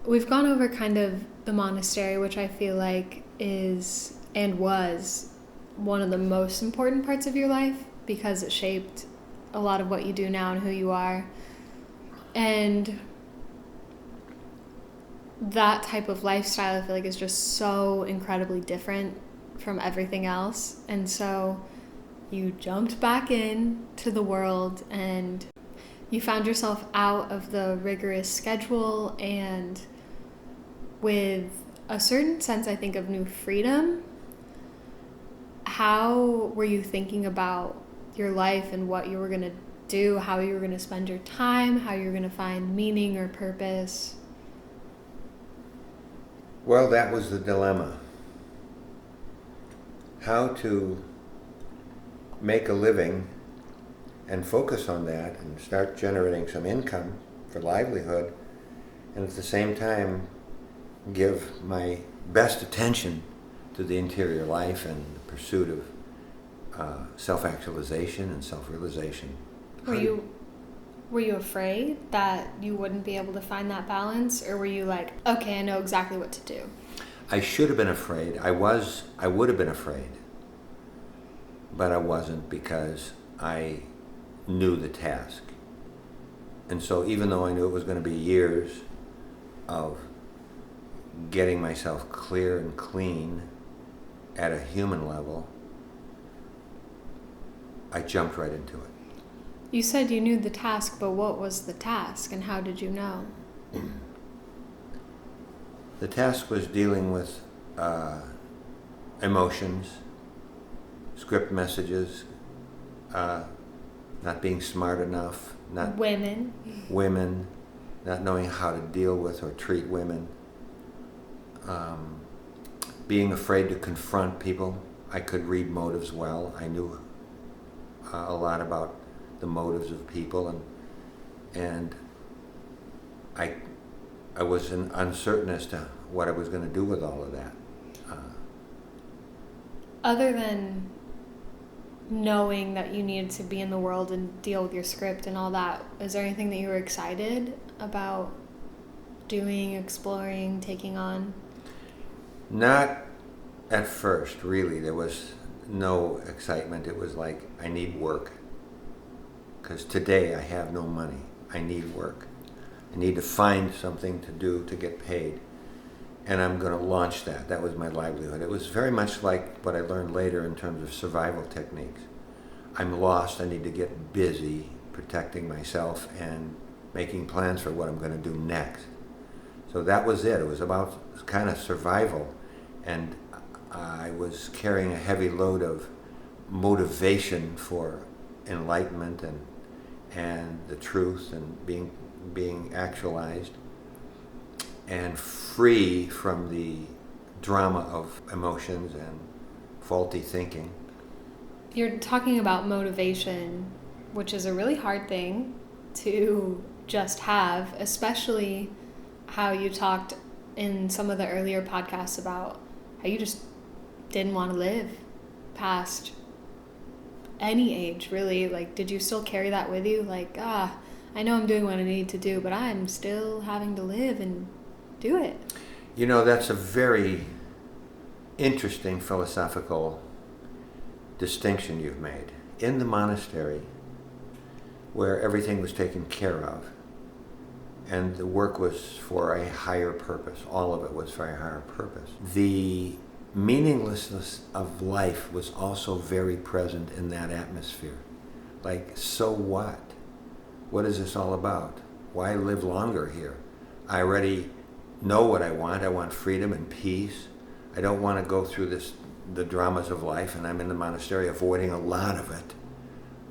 we've gone over kind of the monastery, which I feel like is and was one of the most important parts of your life because it shaped a lot of what you do now and who you are. And that type of lifestyle, I feel like, is just so incredibly different from everything else. And so you jumped back in to the world and you found yourself out of the rigorous schedule and with a certain sense, I think, of new freedom. How were you thinking about your life and what you were going to do, how you were going to spend your time, how you were going to find meaning or purpose? Well, that was the dilemma. How to make a living and focus on that and start generating some income for livelihood, and at the same time give my best attention to the interior life and the pursuit of self-actualization and self-realization. Were you afraid that you wouldn't be able to find that balance, or were you like, okay, I know exactly what to do? I should have been afraid. I would have been afraid. But I wasn't, because I knew the task. And so even though I knew it was going to be years of getting myself clear and clean at a human level, I jumped right into it. You said you knew the task, but what was the task and how did you know? The task was dealing with emotions, script messages, not being smart enough, not women, not knowing how to deal with or treat women, being afraid to confront people. I could read motives well. I knew a lot about the motives of people, and I was uncertain as to what I was going to do with all of that. Other than knowing that you needed to be in the world and deal with your script and all that, is there anything that you were excited about doing, exploring, taking on? Not at first, really. There was no excitement. It was like, I need work. Because today I have no money. I need work. I need to find something to do to get paid. And I'm going to launch that. That was my livelihood. It was very much like what I learned later in terms of survival techniques. I'm lost. I need to get busy protecting myself and making plans for what I'm going to do next. So that was it. It was about kind of survival. And I was carrying a heavy load of motivation for enlightenment and the truth and being actualized and free from the drama of emotions and faulty thinking. You're talking about motivation, which is a really hard thing to just have, especially how you talked in some of the earlier podcasts about how you just didn't want to live past any age, really. Like, did you still carry that with you? Like, I know I'm doing what I need to do, but I'm still having to live and do it. You know, that's a very interesting philosophical distinction you've made. In the monastery, where everything was taken care of, and the work was for a higher purpose, all of it was for a higher purpose, the meaninglessness of life was also very present in that atmosphere. Like, so what? What is this all about? Why live longer here? I already know what I want. I want freedom and peace. I don't want to go through the dramas of life, and I'm in the monastery avoiding a lot of it.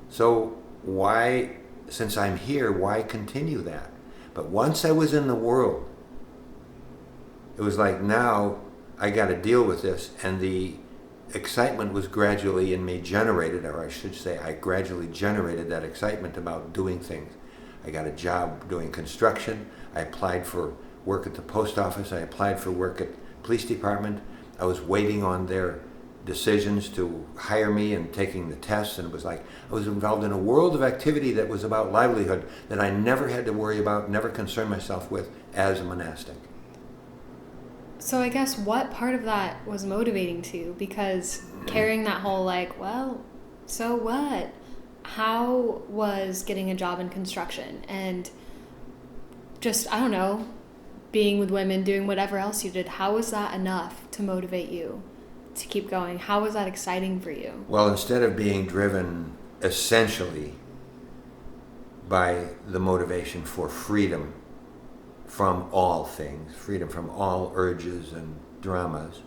So why, since I'm here, why continue that? But once I was in the world, it was like, now I got to deal with this, and the excitement was gradually in me generated, or I should say I gradually generated that excitement about doing things. I got a job doing construction. I applied for work at the post office. I applied for work at the police department. I was waiting on their decisions to hire me and taking the tests, and it was like I was involved in a world of activity that was about livelihood that I never had to worry about, never concerned myself with as a monastic. So I guess what part of that was motivating to you? Because carrying that whole like, well, so what? How was getting a job in construction and just, I don't know, being with women, doing whatever else you did, how was that enough to motivate you to keep going? How was that exciting for you? Well, instead of being driven essentially by the motivation for freedom from all things, freedom from all urges and dramas,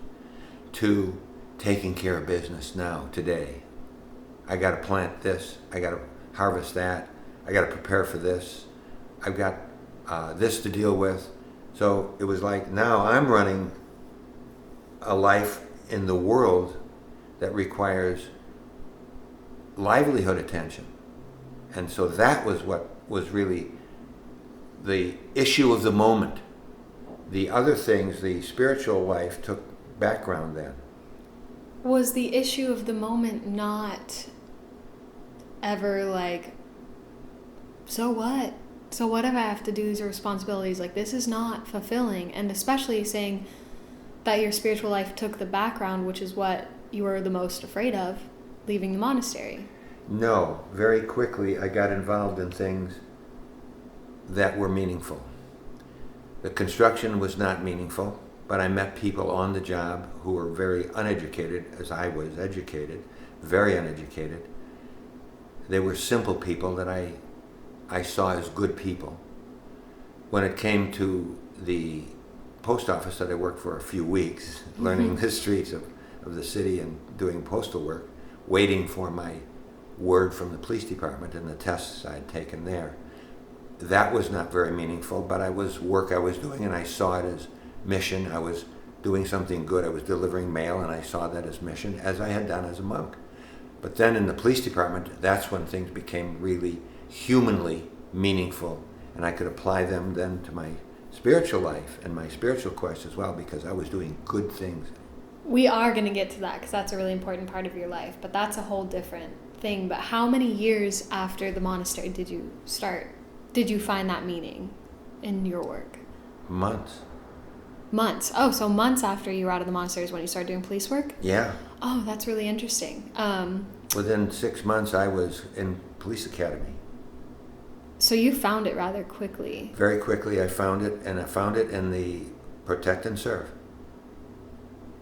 to taking care of business now, today. I got to plant this, I got to harvest that, I got to prepare for this, I've got this to deal with. So it was like now I'm running a life in the world that requires livelihood attention. And so that was what was really the issue of the moment. The other things, the spiritual life, took background then. Was the issue of the moment not ever like, so what? So what if I have to do these responsibilities? Like, this is not fulfilling. And especially saying that your spiritual life took the background, which is what you were the most afraid of, leaving the monastery. No, very quickly I got involved in things that were meaningful. The construction was not meaningful, but I met people on the job who were very uneducated, as I was educated, very uneducated. They were simple people that I saw as good people. When it came to the post office that I worked for a few weeks, learning the streets of the city and doing postal work, waiting for my word from the police department and the tests I had taken there. That was not very meaningful, but I was doing, and I saw it as mission. I was doing something good. I was delivering mail, and I saw that as mission, as I had done as a monk. But then in the police department, that's when things became really humanly meaningful, and I could apply them then to my spiritual life and my spiritual quest as well, because I was doing good things. We are going to get to that because that's a really important part of your life, but that's a whole different thing. But how many years after the monastery did you find that meaning in your work? Months. Months. Oh, so months after you were out of the monastery is when you started doing police work? Yeah. Oh, that's really interesting. Within 6 months, I was in police academy. So you found it rather quickly. Very quickly, I found it, and I found it in the protect and serve.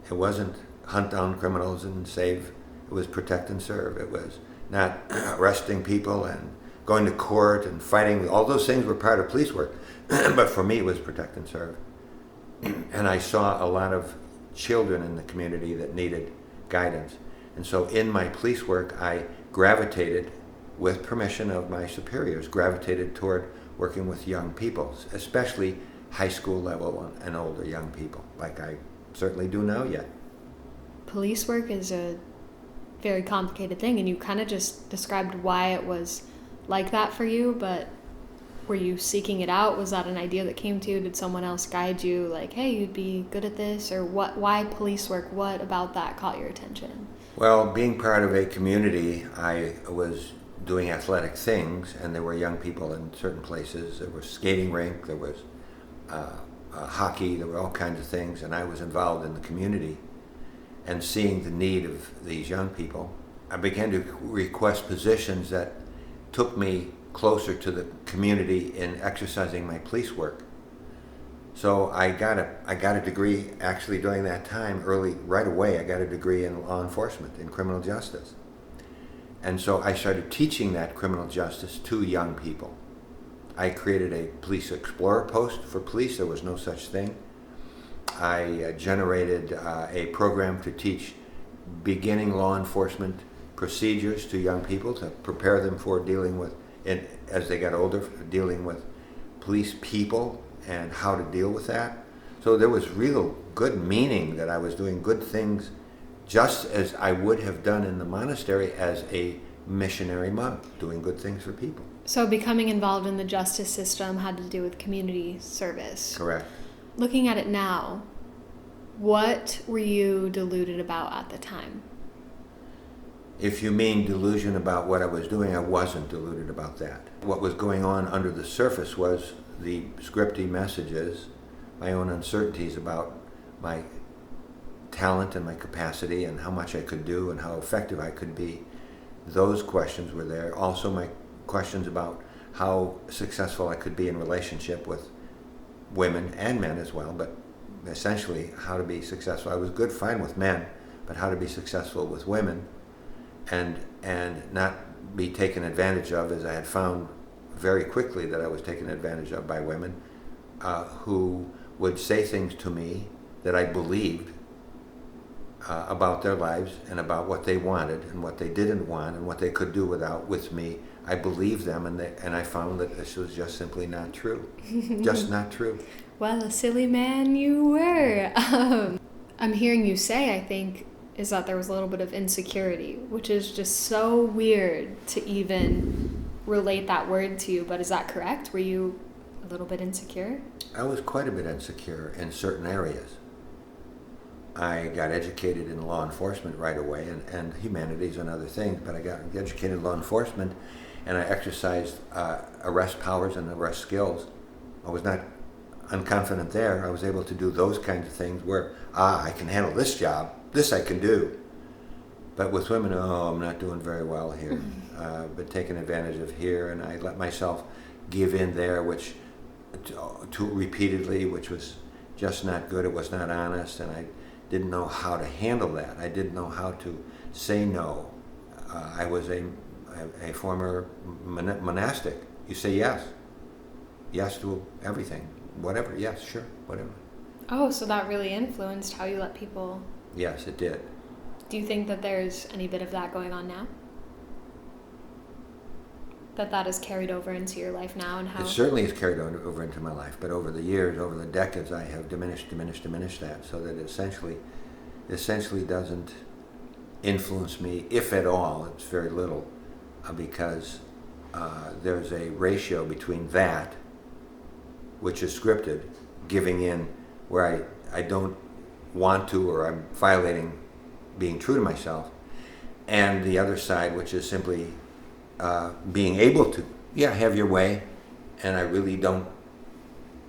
It wasn't hunt down criminals and save. It was protect and serve. It was not arresting people and going to court and fighting. All those things were part of police work. But for me, it was protect and serve. And I saw a lot of children in the community that needed guidance. And so in my police work, I gravitated, with permission of my superiors, gravitated toward working with young people, especially high school level and older young people, like I certainly do now yet. Police work is a very complicated thing, and you kind of just described why it was like that for you, but were you seeking it out? Was that an idea that came to you? Did someone else guide you, like, hey, you'd be good at this? Or what? Why police work? What about that caught your attention? Well, being part of a community, I was doing athletic things, and there were young people in certain places. There was skating rink, there was hockey, there were all kinds of things, and I was involved in the community. And seeing the need of these young people, I began to request positions that took me closer to the community in exercising my police work. So I got a degree actually during that time, right away. I got a degree in law enforcement, in criminal justice. And so I started teaching that criminal justice to young people. I created a police explorer post for police. There was no such thing. I generated a program to teach beginning law enforcement procedures to young people to prepare them for dealing with, as they got older, dealing with police people and how to deal with that. So there was real good meaning that I was doing good things, just as I would have done in the monastery as a missionary monk, doing good things for people. So becoming involved in the justice system had to do with community service. Correct. Looking at it now, what were you deluded about at the time? If you mean delusion about what I was doing, I wasn't deluded about that. What was going on under the surface was the scripty messages, my own uncertainties about my talent and my capacity and how much I could do and how effective I could be. Those questions were there. Also my questions about how successful I could be in relationship with women and men as well, but essentially how to be successful. I was fine with men, but how to be successful with women and not be taken advantage of, as I had found very quickly that I was taken advantage of by women who would say things to me that I believed about their lives and about what they wanted and what they didn't want and what they could do with me. I believed them, and I found that this was just simply not true. Just not true. Well, a silly man you were. I'm hearing you say, I think, is that there was a little bit of insecurity, which is just so weird to even relate that word to you, but is that correct? Were you a little bit insecure? I was quite a bit insecure in certain areas. I got educated in law enforcement right away, and humanities and other things, but I got educated in law enforcement, and I exercised arrest powers and arrest skills. I was not unconfident there. I was able to do those kinds of things where, I can handle this job, this I can do. But with women, I'm not doing very well here. But taken advantage of here, and I let myself give in there, which to repeatedly, which was just not good. It was not honest, and I didn't know how to handle that. I didn't know how to say no. I was a former monastic. You say yes. Yes to everything. Whatever. Yes, sure. Whatever. Oh, so that really influenced how you let people... Yes, it did. Do you think that there's any bit of that going on now? That is carried over into your life now, and how... It certainly is carried over into my life, but over the years, over the decades, I have diminished that, so that it essentially doesn't influence me, if at all. It's very little, because there's a ratio between that, which is scripted, giving in where I don't want to, or I'm violating being true to myself, and the other side, which is simply being able to, have your way, and I really don't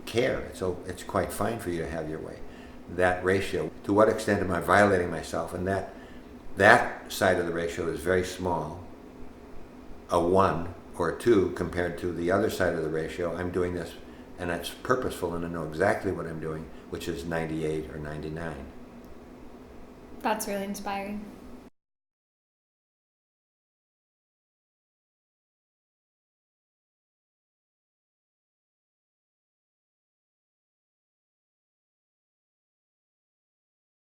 care. So it's quite fine for you to have your way. That ratio, to what extent am I violating myself? And that side of the ratio is very small, a 1 or a 2 compared to the other side of the ratio. I'm doing this, and it's purposeful, and I know exactly what I'm doing, which is 98 or 99. That's really inspiring.